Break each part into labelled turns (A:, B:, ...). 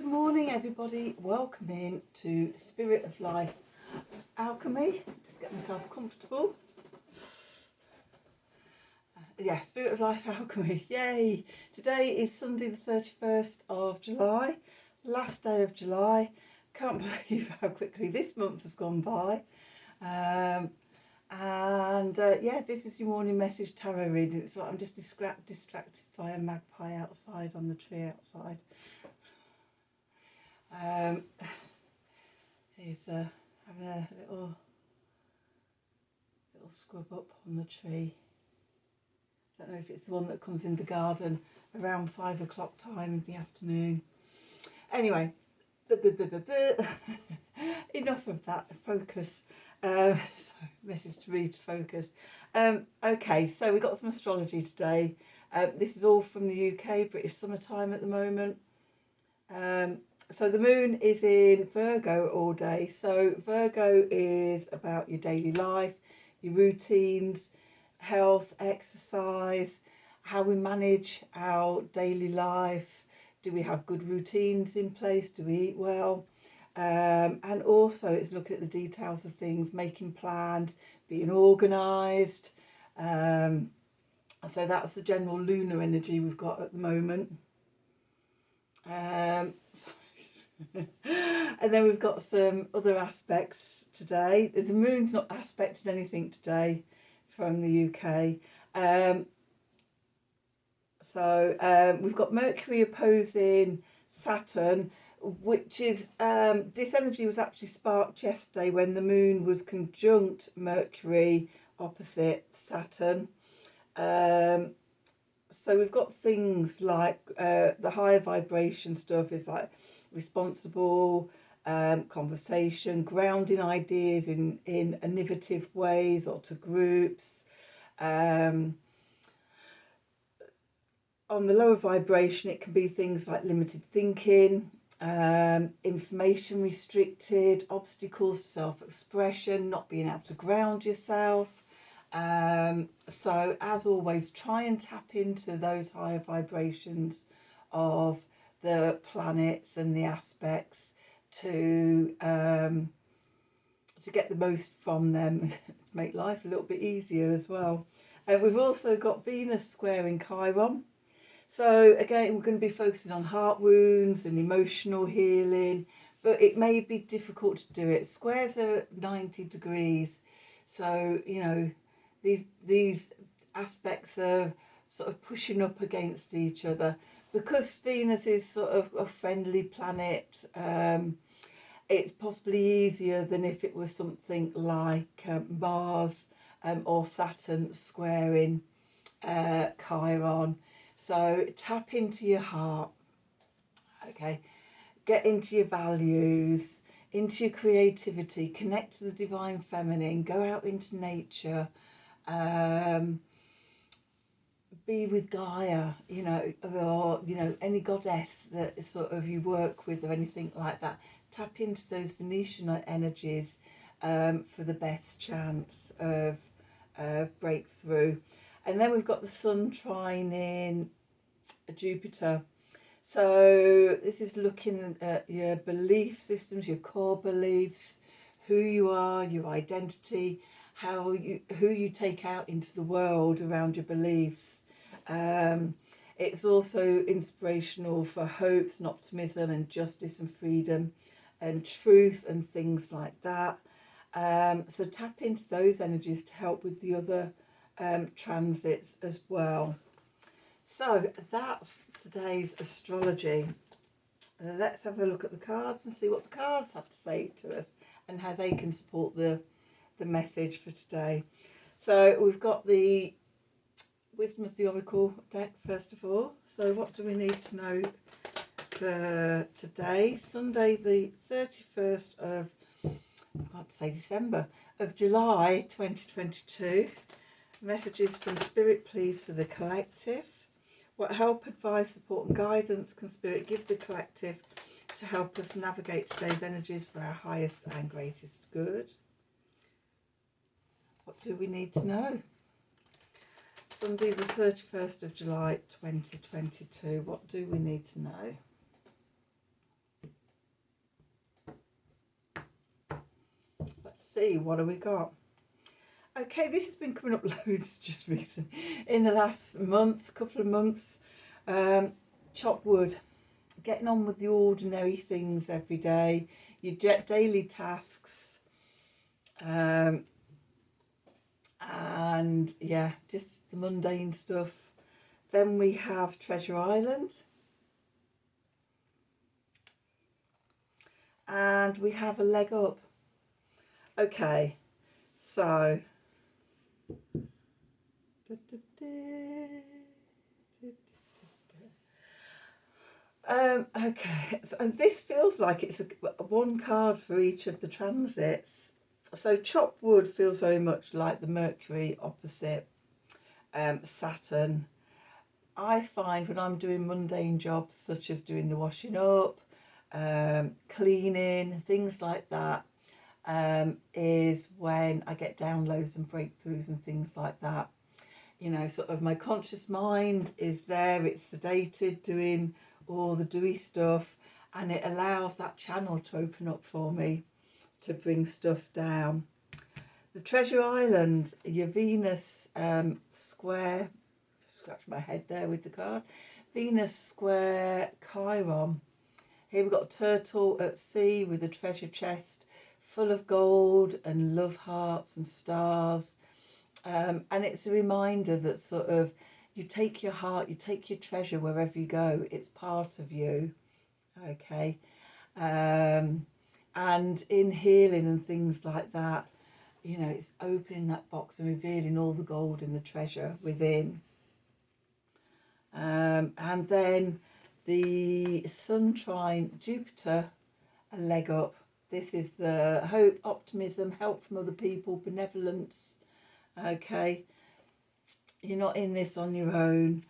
A: morning, everybody. Welcome in to Spirit of Life Alchemy. Just get myself comfortable. Spirit of Life Alchemy. Yay! Today is Sunday the 31st of July, last day of July. Can't believe how quickly this month has gone by. This is your morning message tarot reading. It's like I'm just distracted by a magpie outside on the tree outside. He's having a little scrub up on the tree. I don't know if it's the one that comes in the garden around 5 o'clock time in the afternoon. Anyway, enough of that. Focus. Message to read to focus. Okay, so we've got some astrology today. This is all from the UK, British summertime at the moment. So the moon is in Virgo all day. So Virgo is about your daily life, your routines, health, exercise, how we manage our daily life. Do we have good routines in place? Do we eat well? And also it's looking at the details of things, making plans, being organised. So that's the general lunar energy we've got at the moment. And then we've got some other aspects today. The moon's not aspected anything today from the UK. We've got Mercury opposing Saturn, which is, this energy was actually sparked yesterday when the moon was conjunct Mercury opposite Saturn. So we've got things like the higher vibration stuff is like responsible conversation, grounding ideas in innovative ways or to groups. On the lower vibration, it can be things like limited thinking, information restricted, obstacles to self-expression, not being able to ground yourself. So as always, try and tap into those higher vibrations of the planets and the aspects to get the most from them and to make life a little bit easier as well. We've also got Venus squaring Chiron. So again, we're going to be focusing on heart wounds and emotional healing, but it may be difficult to do it. Squares are 90 degrees. So, you know, these aspects are sort of pushing up against each other. Because Venus is sort of a friendly planet, it's possibly easier than if it was something like Mars or Saturn squaring Chiron. So tap into your heart, okay? Get into your values, into your creativity, connect to the divine feminine, go out into nature, be with Gaia, you know, or, you know, any goddess that sort of you work with or anything like that. Tap into those Venetian energies for the best chance of breakthrough. And then we've got the Sun trine in Jupiter. So this is looking at your belief systems, your core beliefs, who you are, your identity, who you take out into the world around your beliefs. It's also inspirational for hopes and optimism and justice and freedom and truth and things like that. So tap into those energies to help with the other transits as well. So that's today's astrology. Let's have a look at the cards and see what the cards have to say to us and how they can support the message for today. So we've got the Wisdom of the Oracle deck first of all. So what do we need to know for today, Sunday the 31st of December of July 2022. Messages from Spirit, please, for the collective. What help, advice, support and guidance can Spirit give the collective to help us navigate today's energies for our highest and greatest good? What do we need to know? Sunday the 31st of July 2022. What do we need to know? see, what have we got? Okay, this has been coming up loads just recently, in the last month, couple of months. Chop wood, getting on with the ordinary things every day, your daily tasks, and yeah, just the mundane stuff. Then we have Treasure Island, and we have a leg up. Okay, so okay, so this feels like it's one card for each of the transits. So chopped wood feels very much like the Mercury opposite Saturn. I find when I'm doing mundane jobs such as doing the washing up, cleaning, things like that, is when I get downloads and breakthroughs and things like that. You know, sort of my conscious mind is there, it's sedated, doing all the dewy stuff, and it allows that channel to open up for me to bring stuff down. The Treasure Island, your Venus square, scratch my head there with the card, Venus square Chiron. Here we've got a turtle at sea with a treasure chest full of gold and love hearts and stars. And it's a reminder that sort of you take your heart, you take your treasure wherever you go. It's part of you, okay? And in healing and things like that, you know, it's opening that box and revealing all the gold and the treasure within. And then the Sun trine Jupiter, a leg up. This is the hope, optimism, help from other people, benevolence. Okay, you're not in this on your own.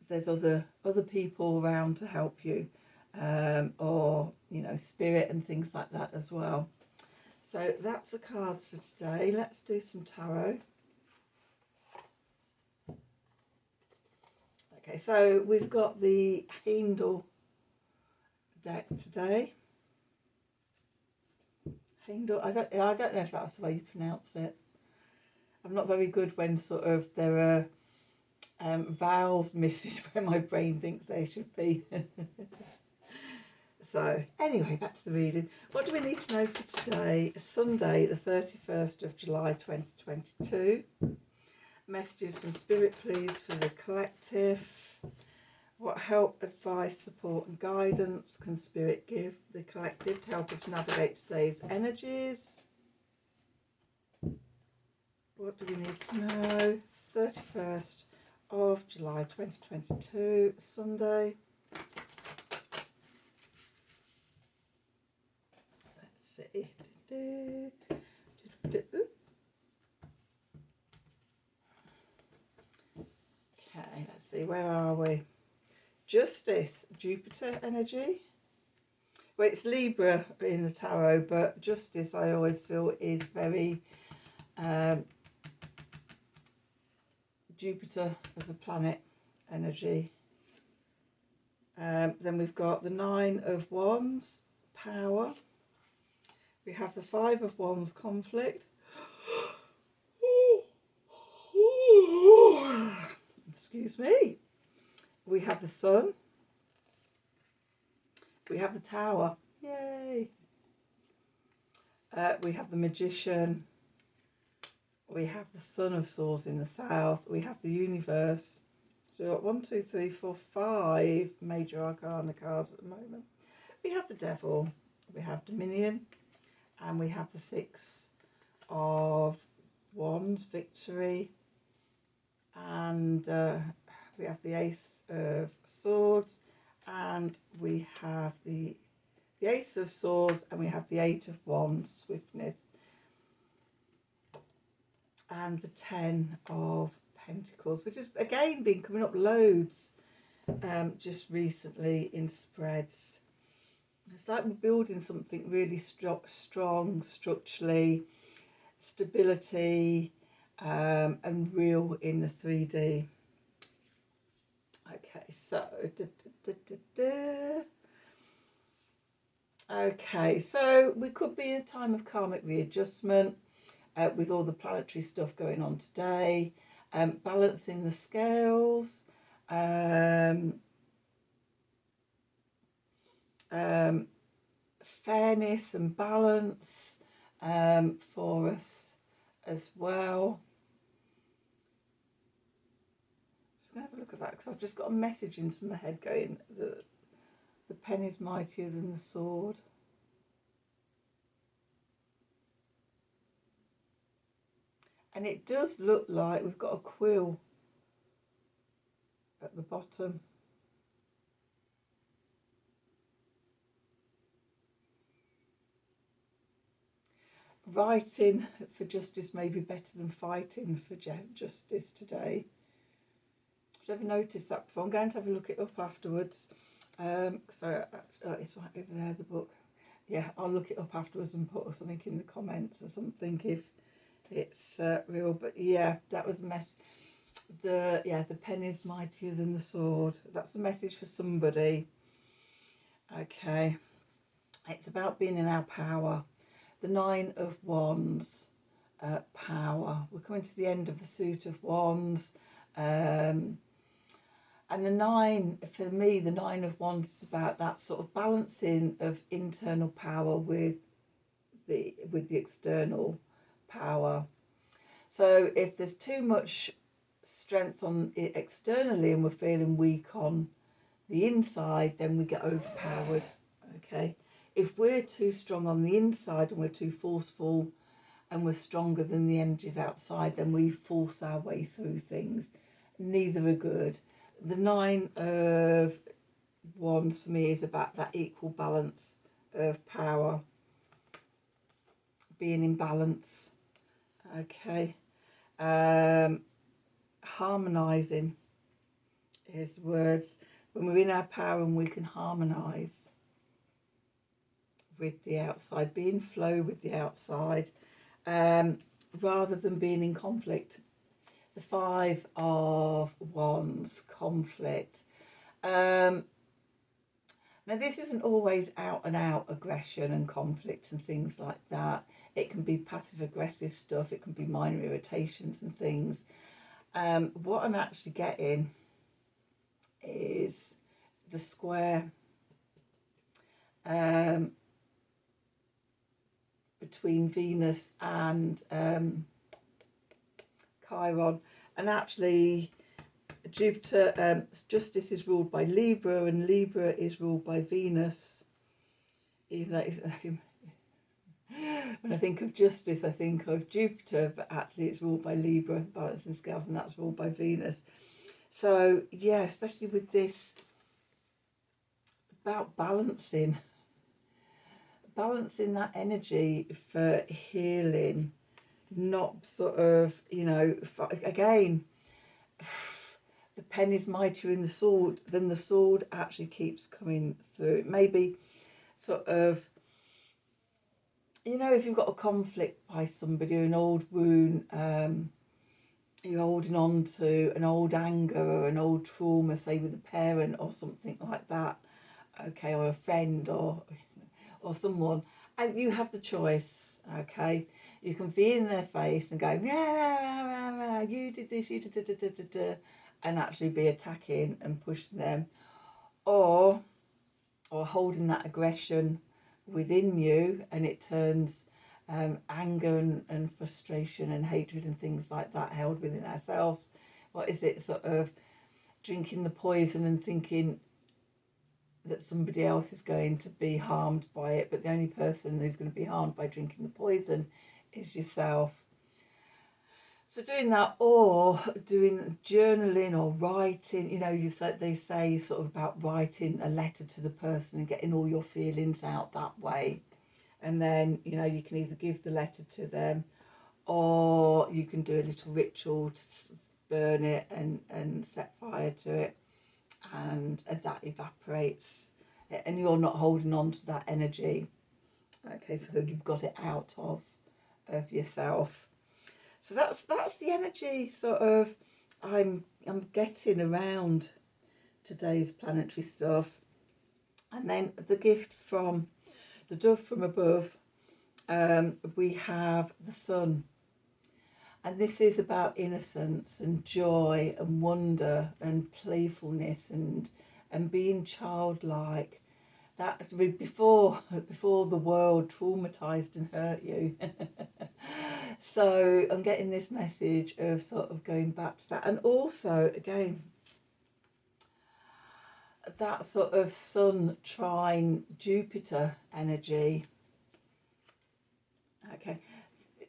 A: There's other people around to help you, or you know, spirit and things like that as well. So that's the cards for today. Let's do some tarot. Okay, so we've got the Handel deck today. Handel, I don't know if that's the way you pronounce it. I'm not very good when sort of there are vowels missing where my brain thinks they should be. So anyway, back to the reading. What do we need to know for today? Sunday, the 31st of July 2022. Messages from Spirit, please, for the collective. What help, advice, support and guidance can Spirit give the collective to help us navigate today's energies? What do we need to know? 31st of July 2022, Sunday. Let's see. Okay, let's see, where are we? Justice, Jupiter energy. Well, it's Libra in the tarot, but Justice I always feel is very Jupiter as a planet energy. Then we've got the 9 of Wands, power. We have the 5 of Wands, conflict. Excuse me. We have the Sun. We have the Tower. Yay. We have the Magician. We have the Son of Swords in the south. We have the Universe. So we've got 1, 2, 3, 4, 5 major arcana cards at the moment. We have the Devil. We have Dominion. And we have the 6 of Wands, victory. And we have the Ace of Swords. And we have the Ace of Swords. And we have the 8 of Wands, swiftness. And the 10 of Pentacles, which has again been coming up loads just recently in spreads. It's like we're building something really strong structurally, stability, and real in the 3D. Okay, so Okay, so we could be in a time of karmic readjustment with all the planetary stuff going on today, balancing the scales, um, um, fairness and balance for us as well. Just going to have a look at that because I've just got a message into my head going that the pen is mightier than the sword. And it does look like we've got a quill at the bottom. Writing for justice may be better than fighting for justice today. I've never noticed that before. I'm going to have a look it up afterwards. So it's right over there, the book. Yeah, I'll look it up afterwards and put something in the comments or something if it's real. But yeah, that was a mess. The pen is mightier than the sword. That's a message for somebody. Okay, it's about being in our power. The 9 of Wands, power. We're coming to the end of the suit of Wands. And the 9, for me, the 9 of Wands is about that sort of balancing of internal power with the external power. So if there's too much strength on it externally and we're feeling weak on the inside, then we get overpowered. Okay. If we're too strong on the inside and we're too forceful and we're stronger than the energies outside, then we force our way through things. Neither are good. The 9 of Wands for me is about that equal balance of power, being in balance. Okay. Harmonizing is words. When we're in our power and we can harmonize with the outside, be in flow with the outside, rather than being in conflict. The 5 of Wands, conflict. Now this isn't always out and out aggression and conflict and things like that. It can be passive aggressive stuff. It can be minor irritations and things. What I'm actually getting is the square between Venus and Chiron, and actually Jupiter, justice is ruled by Libra, and Libra is ruled by Venus. Even though when I think of justice, I think of Jupiter, but actually it's ruled by Libra, the balancing scales, and that's ruled by Venus. So yeah, especially with this about balancing that energy for healing, not sort of, again, the pen is mightier than the sword actually keeps coming through. It may be sort of, if you've got a conflict by somebody or an old wound, you're holding on to an old anger or an old trauma, say with a parent or something like that, okay, or a friend or someone, and you have the choice, okay? You can be in their face and go, yeah, you did this, you did, and actually be attacking and pushing them, or holding that aggression within you, and it turns anger and frustration and hatred and things like that held within ourselves. What is it, sort of drinking the poison and thinking that somebody else is going to be harmed by it, but the only person who's going to be harmed by drinking the poison is yourself. So doing that, or doing journaling or writing, they say sort of about writing a letter to the person and getting all your feelings out that way. And then, you can either give the letter to them, or you can do a little ritual to burn it and set fire to it, and that evaporates, and you're not holding on to that energy. Okay, so you've got it out of yourself. So that's the energy sort of I'm getting around today's planetary stuff. And then the gift from the dove from above, we have the sun. And this is about innocence and joy and wonder and playfulness and being childlike. That before the world traumatized and hurt you. So I'm getting this message of sort of going back to that, and also again that sort of Sun trine Jupiter energy. Okay,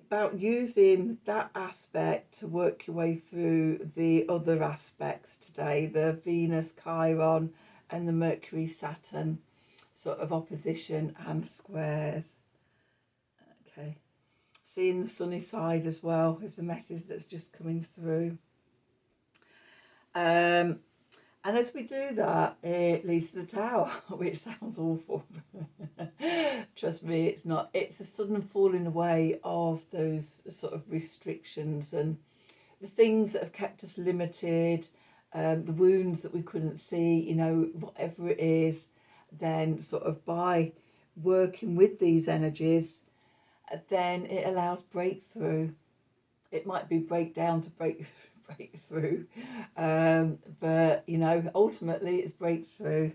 A: about using that aspect to work your way through the other aspects today, the Venus Chiron and the Mercury Saturn sort of opposition and squares. Okay, seeing the sunny side as well is a message that's just coming through. And as we do that, it leads to the tower, which sounds awful. Trust me, it's not. It's a sudden falling away of those sort of restrictions and the things that have kept us limited, the wounds that we couldn't see, you know, whatever it is. Then sort of by working with these energies, then it allows breakthrough. It might be breakdown to breakthrough, but you know, ultimately it's breakthrough.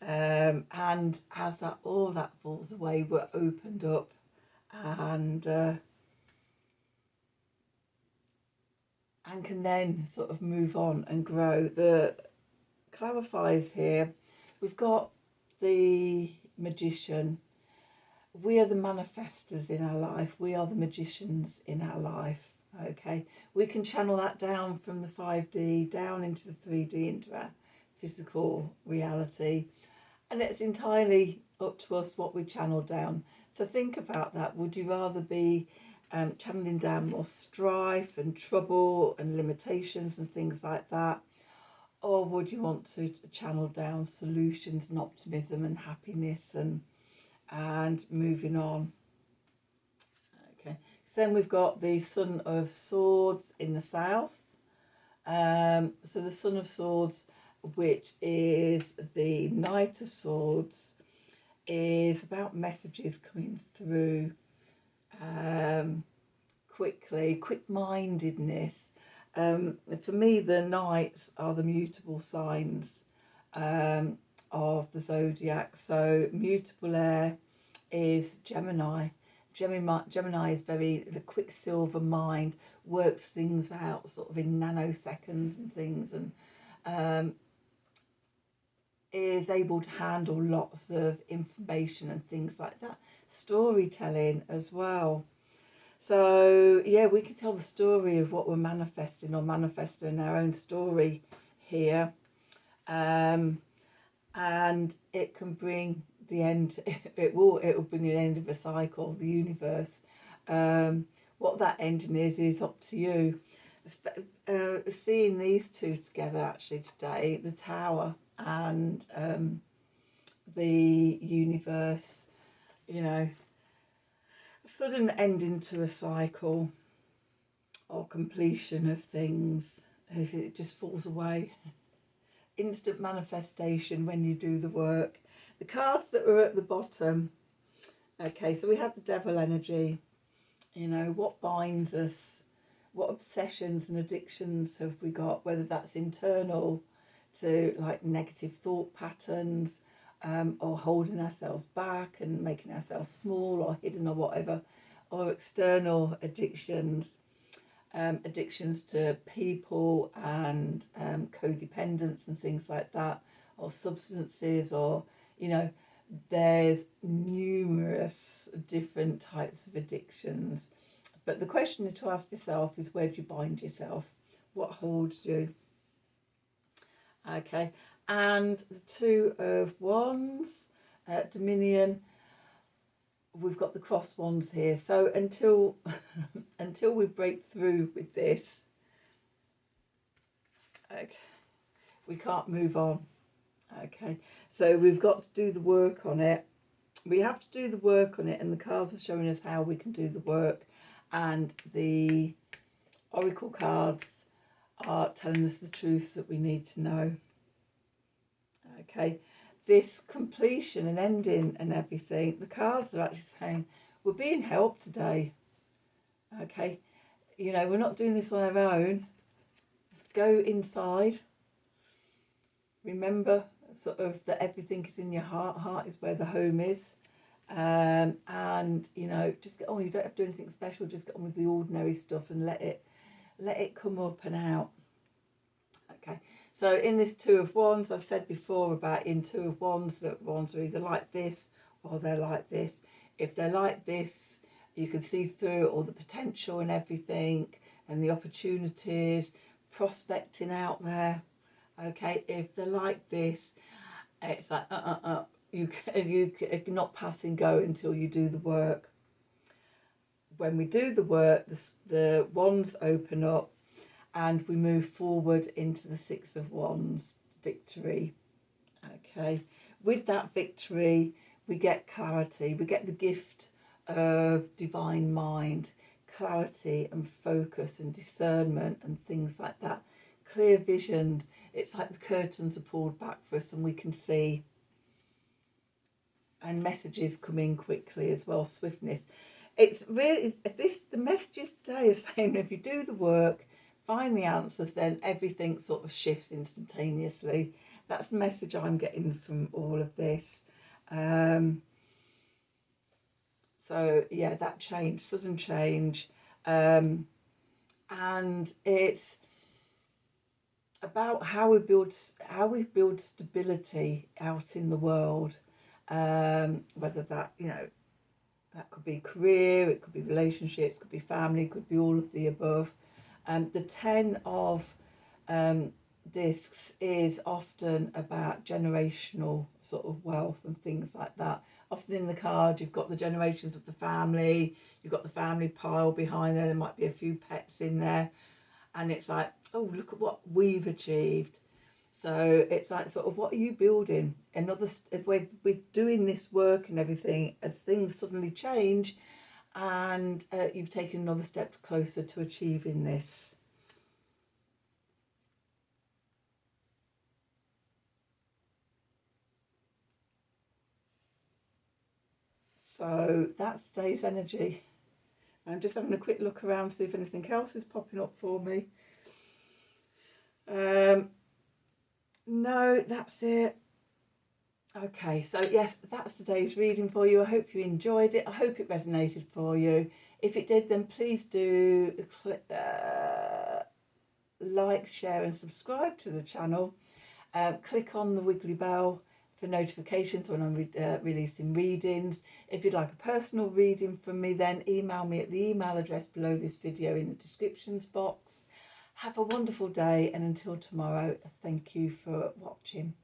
A: And as that all that falls away, we're opened up and can then sort of move on and grow. The clarifies here, we've got the magician. We are the manifestors in our life. We are the magicians in our life. Okay, we can channel that down from the 5D down into the 3D, into our physical reality, and it's entirely up to us what we channel down. So think about that. Would you rather be channeling down more strife and trouble and limitations and things like that, or would you want to channel down solutions and optimism and happiness and moving on? Okay, so then we've got the Sun of Swords in the south. So the Sun of Swords, which is the Knight of Swords, is about messages coming through quickly, quick-mindedness. For me, the Knights are the mutable signs of the zodiac. So mutable air is Gemini. Gemini is the quicksilver mind, works things out sort of in nanoseconds and things, and is able to handle lots of information and things like that. Storytelling as well. So yeah, we can tell the story of what we're manifesting, or manifesting our own story here, and it can bring the end. It will bring the end of a cycle, the universe. What that ending is up to you. Seeing these two together actually today, the Tower and the universe, you know, sudden ending to a cycle or completion of things, as it just falls away. Instant manifestation when you do the work. The cards that were at the bottom, okay, so we had the Devil energy, you know, what binds us, what obsessions and addictions have we got, whether that's internal to like negative thought patterns, or holding ourselves back and making ourselves small or hidden or whatever, or external addictions, addictions to people and codependence and things like that, or substances, or, you know, there's numerous different types of addictions. But the question to ask yourself is, where do you bind yourself? What holds you? Okay, and the Two of Wands, Dominion, we've got the cross wands here. So until until we break through with this, okay, we can't move on. Okay, so we've got to do the work on it. We have to do the work on it, and the cards are showing us how we can do the work, and the oracle cards are telling us the truths that we need to know. Okay, this completion and ending and everything, the cards are actually saying we're being helped today. Okay, you know, we're not doing this on our own. Go inside. Remember sort of that everything is in your heart. Heart is where the home is. And you know, just get on. You don't have to do anything special. Just get on with the ordinary stuff and let it come up and out. Okay. So in this Two of Wands, I've said before about in Two of Wands that wands are either like this or they're like this. If they're like this, you can see through all the potential and everything and the opportunities, prospecting out there. Okay, if they're like this, it's like you not pass and go until you do the work. When we do the work, the wands open up and we move forward into the Six of Wands, victory. Okay, with that victory, we get clarity. We get the gift of divine mind, clarity and focus and discernment and things like that. Clear vision. It's like the curtains are pulled back for us and we can see. And messages come in quickly as well, swiftness. It's really, the messages today are saying if you do the work, find the answers, then everything sort of shifts instantaneously. That's the message I'm getting from all of this. So yeah, that change, sudden change. And it's about how we build stability out in the world. Whether that, you know, that could be career, it could be relationships, could be family, could be all of the above. The 10 of discs is often about generational sort of wealth and things like that. Often in the card you've got the generations of the family, you've got the family pile behind there might be a few pets in there, and it's like, oh, look at what we've achieved. So it's like sort of, what are you building? Another with doing this work and everything, things suddenly change, and you've taken another step closer to achieving this. So that's today's energy. I'm just having a quick look around, see if anything else is popping up for me. No, that's it. Okay, so yes, that's today's reading for you. I hope you enjoyed it. I hope it resonated for you. If it did, then please do like, share and subscribe to the channel. Click on the wiggly bell for notifications when I'm releasing readings. If you'd like a personal reading from me, then email me at the email address below this video in the descriptions box. Have a wonderful day, and until tomorrow, thank you for watching.